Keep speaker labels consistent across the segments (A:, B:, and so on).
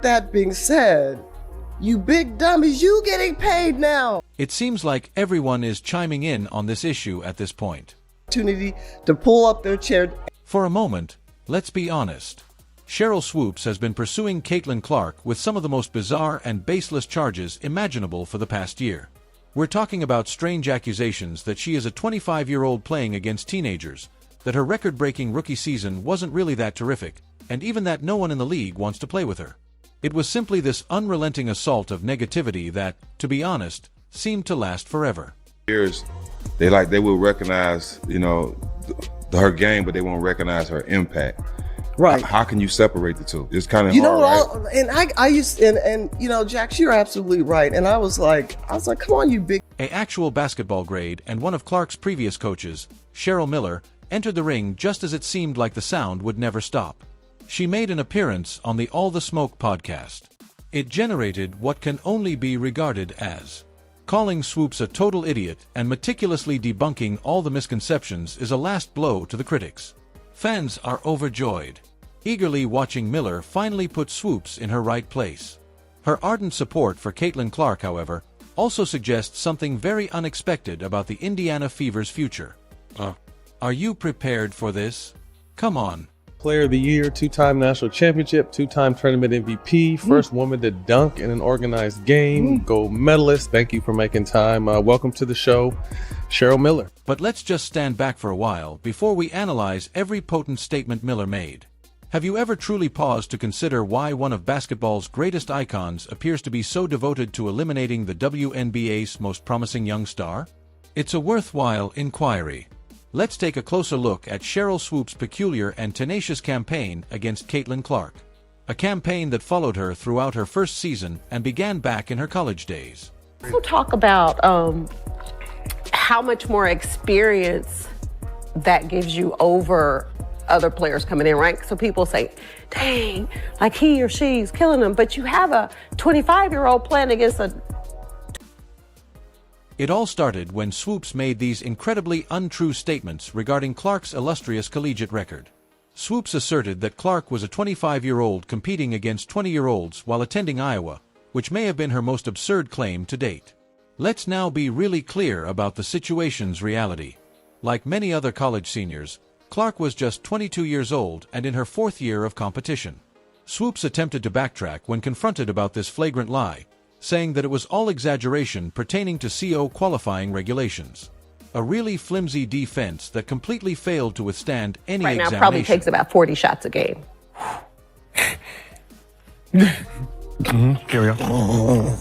A: That being said, you big dummies, you getting paid now.
B: It seems like everyone is chiming in on this issue at this point.
A: Opportunity to pull up their chair.
B: For a moment, let's be honest. Cheryl Swoops has been pursuing Caitlin Clark with some of the most bizarre and baseless charges imaginable for the past year. We're talking about strange accusations that she is a 25-year-old playing against teenagers, that her record-breaking rookie season wasn't really that terrific, and even that no one in the league wants to play with her. It was simply this unrelenting assault of negativity that, to be honest, seemed to last forever.
C: Years, they will recognize, her game, but they won't recognize her impact.
A: Right.
C: How can you separate the two? It's kind of hard, right?
A: And I used, and Jax, you're absolutely right. And I was like, come on, you big.
B: An actual basketball grade and one of Clark's previous coaches, Cheryl Miller, entered the ring just as it seemed like the sound would never stop. She made an appearance on the All the Smoke podcast. It generated what can only be regarded as calling Swoops a total idiot and meticulously debunking all the misconceptions is a last blow to the critics. Fans are overjoyed, eagerly watching Miller finally put Swoops in her right place. Her ardent support for Caitlin Clark, however, also suggests something very unexpected about the Indiana Fever's future. Are you prepared for this? Come on.
D: Player of the Year, two-time national championship, two-time tournament MVP, first woman to dunk in an organized game, gold medalist. Thank you for making time. Welcome to the show, Cheryl Miller.
B: But let's just stand back for a while before we analyze every potent statement Miller made. Have you ever truly paused to consider why one of basketball's greatest icons appears to be so devoted to eliminating the WNBA's most promising young star? It's a worthwhile inquiry. Let's take a closer look at Cheryl Swoops' peculiar and tenacious campaign against Caitlin Clark. A campaign that followed her throughout her first season and began back in her college days.
E: We'll talk about how much more experience that gives you over other players coming in, right? So people say, dang, like he or she's killing them, but you have a 25-year-old playing against a...
B: It all started when Swoops made these incredibly untrue statements regarding Clark's illustrious collegiate record. Swoops asserted that Clark was a 25-year-old competing against 20-year-olds while attending Iowa, which may have been her most absurd claim to date. Let's now be really clear about the situation's reality. Like many other college seniors, Clark was just 22 years old and in her fourth year of competition. Swoops attempted to backtrack when confronted about this flagrant lie, saying that it was all exaggeration pertaining to CO qualifying regulations. A really flimsy defense that completely failed to withstand any
E: right
B: examination.
E: Now probably takes about 40 shots a game.
F: Carry on.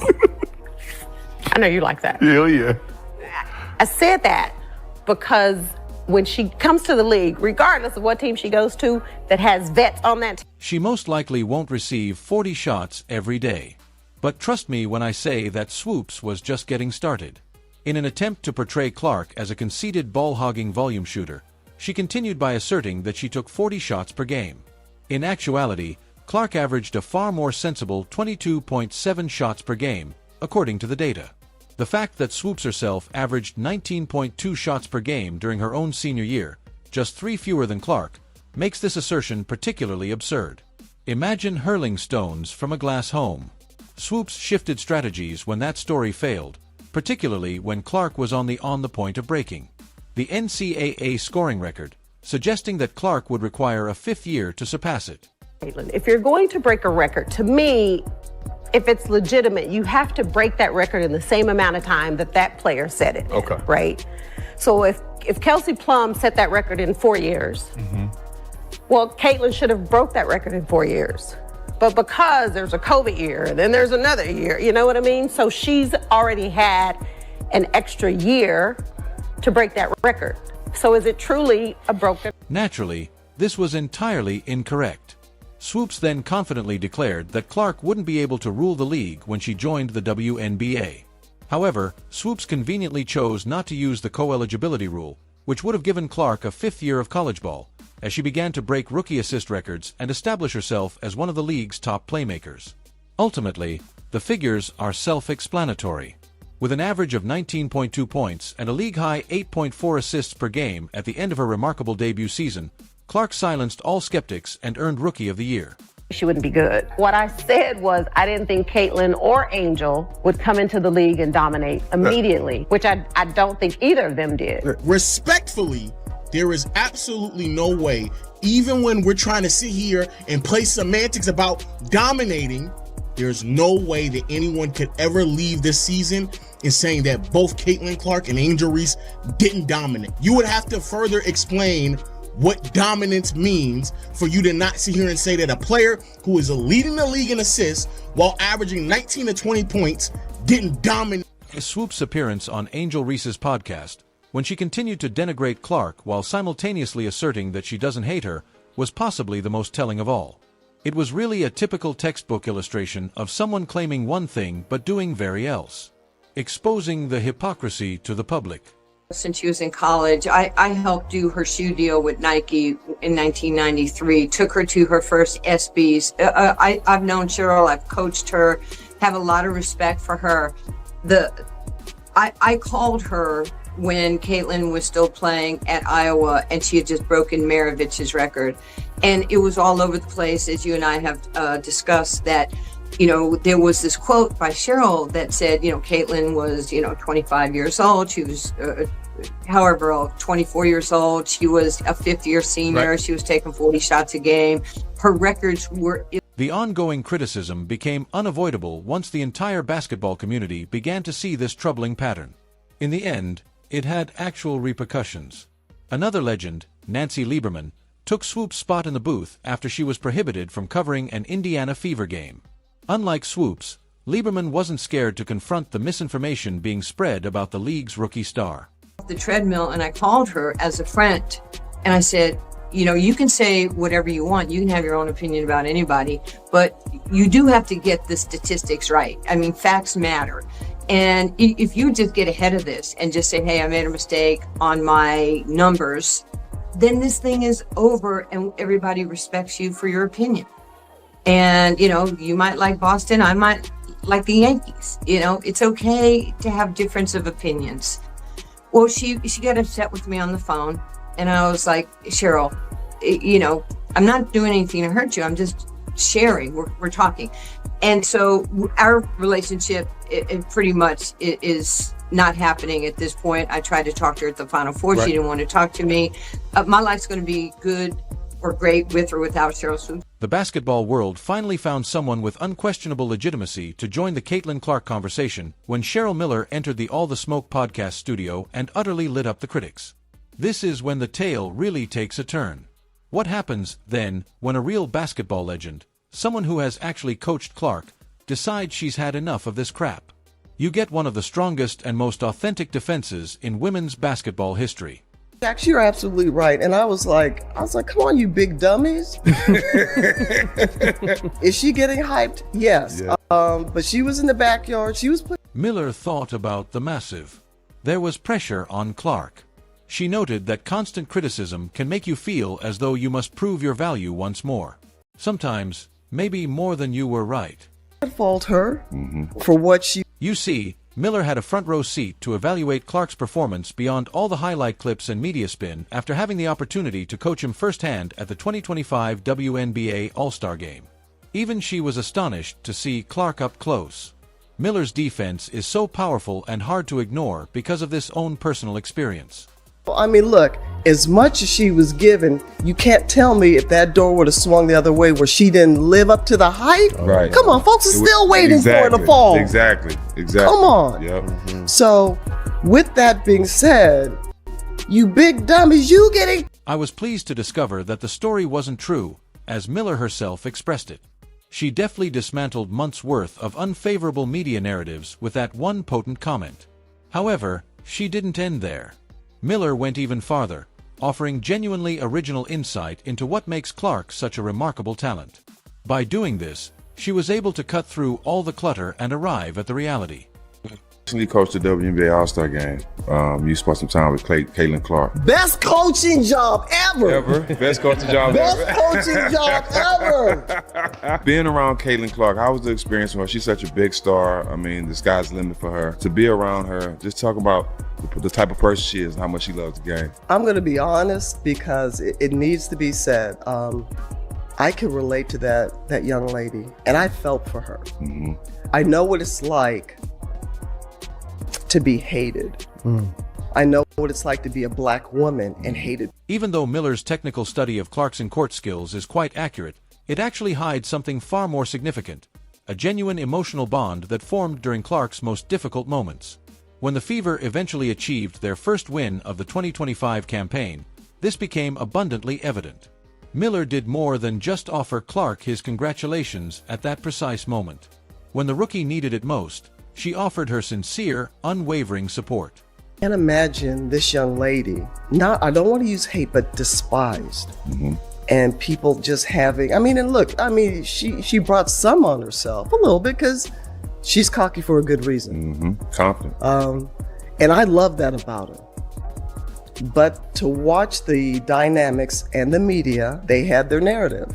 E: I know you like that.
F: Hell yeah.
E: I said that because when she comes to the league, regardless of what team she goes to that has vets on that team,
B: she most likely won't receive 40 shots every day. But trust me when I say that Swoops was just getting started. In an attempt to portray Clark as a conceited ball-hogging volume shooter, she continued by asserting that she took 40 shots per game. In actuality, Clark averaged a far more sensible 22.7 shots per game, according to the data. The fact that Swoops herself averaged 19.2 shots per game during her own senior year, just 3 fewer than Clark, makes this assertion particularly absurd. Imagine hurling stones from a glass home. Swoops shifted strategies when that story failed, particularly when Clark was on the point of breaking the NCAA scoring record, suggesting that Clark would require a 5th year to surpass it.
E: if you're going to break a record, to me, if it's legitimate, you have to break that record in the same amount of time that that player set it.
F: Okay.
E: Right? So if Kelsey Plum set that record in 4 years, well, Caitlin should have broke that record in 4 years. But because there's a COVID year, and then there's another year, you know what I mean? So she's already had an extra year to break that record. So is it truly a broken?
B: Naturally, this was entirely incorrect. Swoops then confidently declared that Clark wouldn't be able to rule the league when she joined the WNBA. However, Swoops conveniently chose not to use the co-eligibility rule, which would have given Clark a 5th year of college ball, as she began to break rookie assist records and establish herself as one of the league's top playmakers. Ultimately, the figures are self-explanatory. With an average of 19.2 points and a league-high 8.4 assists per game at the end of her remarkable debut season, Clark silenced all skeptics and earned Rookie of the Year.
E: she wouldn't be good. What I said was I didn't think Caitlin or Angel would come into the league and dominate immediately, which I don't think either of them did.
G: Respectfully, there is absolutely no way, even when we're trying to sit here and play semantics about dominating, there's no way that anyone could ever leave this season in saying that both Caitlin Clark and Angel Reese didn't dominate. You would have to further explain what dominance means for you to not sit here and say that a player who is leading the league in assists while averaging 19 to 20 points didn't dominate.
B: Swoop's appearance on Angel Reese's podcast, when she continued to denigrate Clark while simultaneously asserting that she doesn't hate her, was possibly the most telling of all. It was really a typical textbook illustration of someone claiming one thing but doing very else, exposing the hypocrisy to the public.
H: Since she was in college, I helped do her shoe deal with Nike in 1993, took her to her first SBs. I've known Cheryl, I've coached her, have a lot of respect for her. I called her when Caitlin was still playing at Iowa and she had just broken Maravich's record. And it was all over the place, as you and I have discussed, that there was this quote by Cheryl that said, Caitlin was, 25 years old. She was, however old, 24 years old. She was a fifth-year senior. Right. She was taking 40 shots a game. Her records were...
B: The ongoing criticism became unavoidable once the entire basketball community began to see this troubling pattern. In the end, it had actual repercussions. Another legend, Nancy Lieberman, took Swoop's spot in the booth after she was prohibited from covering an Indiana Fever game. Unlike Swoops, Lieberman wasn't scared to confront the misinformation being spread about the league's rookie star.
H: The treadmill, and I called her as a friend, and I said, you can say whatever you want. You can have your own opinion about anybody, but you do have to get the statistics right. I mean, facts matter. And if you just get ahead of this and just say, hey, I made a mistake on my numbers, then this thing is over and everybody respects you for your opinion. And, you might like Boston, I might like the Yankees. It's okay to have difference of opinions. Well, she got upset with me on the phone, and I was like, Cheryl, I'm not doing anything to hurt you. I'm just sharing. We're talking. And so our relationship, it pretty much is not happening at this point. I tried to talk to her at the Final Four. Right. She didn't want to talk to me. My life's going to be good or great with or without Cheryl Swoop.
B: The basketball world finally found someone with unquestionable legitimacy to join the Caitlin Clark conversation when Cheryl Miller entered the All the Smoke podcast studio and utterly lit up the critics. This is when the tale really takes a turn. What happens, then, when a real basketball legend, someone who has actually coached Clark, decides she's had enough of this crap? You get one of the strongest and most authentic defenses in women's basketball history.
A: Jax, you're absolutely right. And I was like, come on, you big dummies. Is she getting hyped? Yes. Yeah. But she was in the backyard. She was
B: Miller thought about the massive. There was pressure on Clark. She noted that constant criticism can make you feel as though you must prove your value once more. Sometimes, maybe more than you were right.
A: Fault her for what she...
B: You see, Miller had a front-row seat to evaluate Clark's performance beyond all the highlight clips and media spin after having the opportunity to coach him firsthand at the 2025 WNBA All-Star Game. Even she was astonished to see Clark up close. Miller's defense is so powerful and hard to ignore because of this own personal experience.
A: I mean, look, as much as she was given, you can't tell me if that door would have swung the other way where she didn't live up to the hype.
C: Right.
A: Come on, folks are still waiting for it to fall.
C: Exactly.
A: Come on.
C: Yep.
A: So, with that being said, you big dummies, you getting...
B: I was pleased to discover that the story wasn't true, as Miller herself expressed it. She deftly dismantled months' worth of unfavorable media narratives with that one potent comment. However, she didn't end there. Miller went even farther, offering genuinely original insight into what makes Clark such a remarkable talent. By doing this, she was able to cut through all the clutter and arrive at the reality.
C: Recently coached the WNBA All-Star Game. You spent some time with Caitlin Clark.
A: Best coaching job ever.
C: Best coaching job
A: Best coaching job ever.
C: Being around Caitlin Clark, how was the experience for her? She's such a big star. I mean, the sky's the limit for her. To be around her, just talk about the type of person she is and how much she loves the game.
A: I'm going to be honest because it needs to be said. I could relate to that young lady, and I felt for her. I know what it's like to be hated. I know what it's like to be a black woman and hated.
B: Even though Miller's technical study of Clark's court skills is quite accurate, it actually hides something far more significant, a genuine emotional bond that formed during Clark's most difficult moments. When the Fever eventually achieved their first win of the 2025 campaign, this became abundantly evident. Miller did more than just offer Clark his congratulations at that precise moment. When the rookie needed it most, she offered her sincere, unwavering support.
A: I can't imagine this young lady, I don't want to use hate, but despised. And people just having, and look, she brought some on herself a little bit because she's cocky for a good reason.
C: Confident.
A: And I love that about her. But to watch the dynamics and the media, they had their narrative.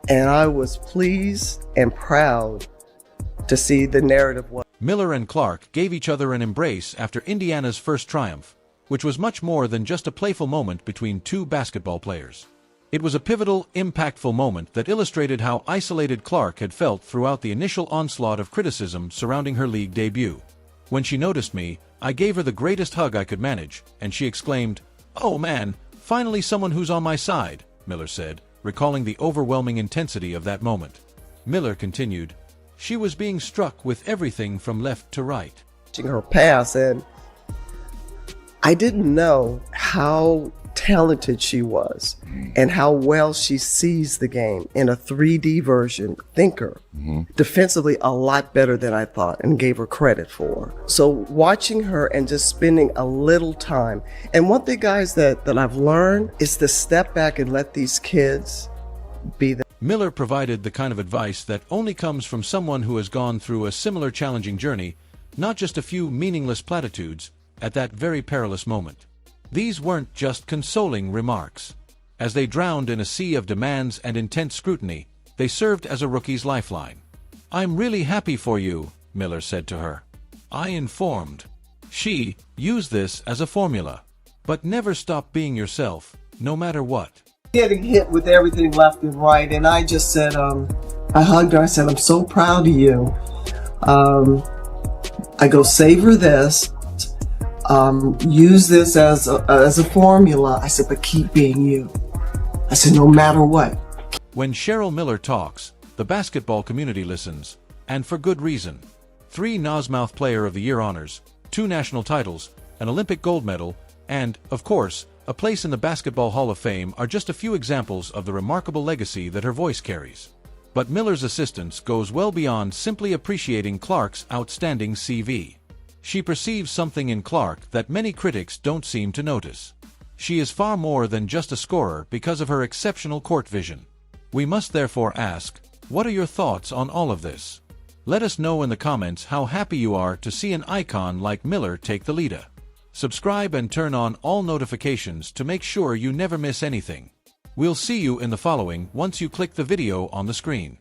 A: And I was pleased and proud to see the narrative.
B: Miller and Clark gave each other an embrace after Indiana's first triumph, which was much more than just a playful moment between two basketball players. It was a pivotal, impactful moment that illustrated how isolated Clark had felt throughout the initial onslaught of criticism surrounding her league debut. When she noticed me, I gave her the greatest hug I could manage, and she exclaimed, "Oh man, finally someone who's on my side," Miller said, recalling the overwhelming intensity of that moment. Miller continued, "She was being struck with everything from left to right."
A: Her pass, and I didn't know how talented she was and how well she sees the game in a 3D version. Thinker. Defensively, a lot better than I thought and gave her credit for. So watching her and just spending a little time. And one thing, guys, that I've learned is to step back and let these kids be them.
B: Miller provided the kind of advice that only comes from someone who has gone through a similar challenging journey, not just a few meaningless platitudes, at that very perilous moment. These weren't just consoling remarks. As they drowned in a sea of demands and intense scrutiny, they served as a rookie's lifeline. "I'm really happy for you," Miller said to her. "I informed." She used this as a formula. But never stop being yourself, no matter what.
A: Getting hit with everything left and right, and I just said, I hugged her, I said, "I'm so proud of you." I go, "Savor this. Use this as a formula." I said, "But keep being you." I said, "No matter what."
B: When Cheryl Miller talks, the basketball community listens, and for good reason. 3 Nosmouth Player of the Year honors, 2 national titles, an Olympic gold medal, and, of course, a place in the Basketball Hall of Fame are just a few examples of the remarkable legacy that her voice carries. But Miller's assistance goes well beyond simply appreciating Clark's outstanding CV. She perceives something in Clark that many critics don't seem to notice. She is far more than just a scorer because of her exceptional court vision. We must therefore ask, what are your thoughts on all of this? Let us know in the comments how happy you are to see an icon like Miller take the lead. Subscribe and turn on all notifications to make sure you never miss anything. We'll see you in the following once you click the video on the screen.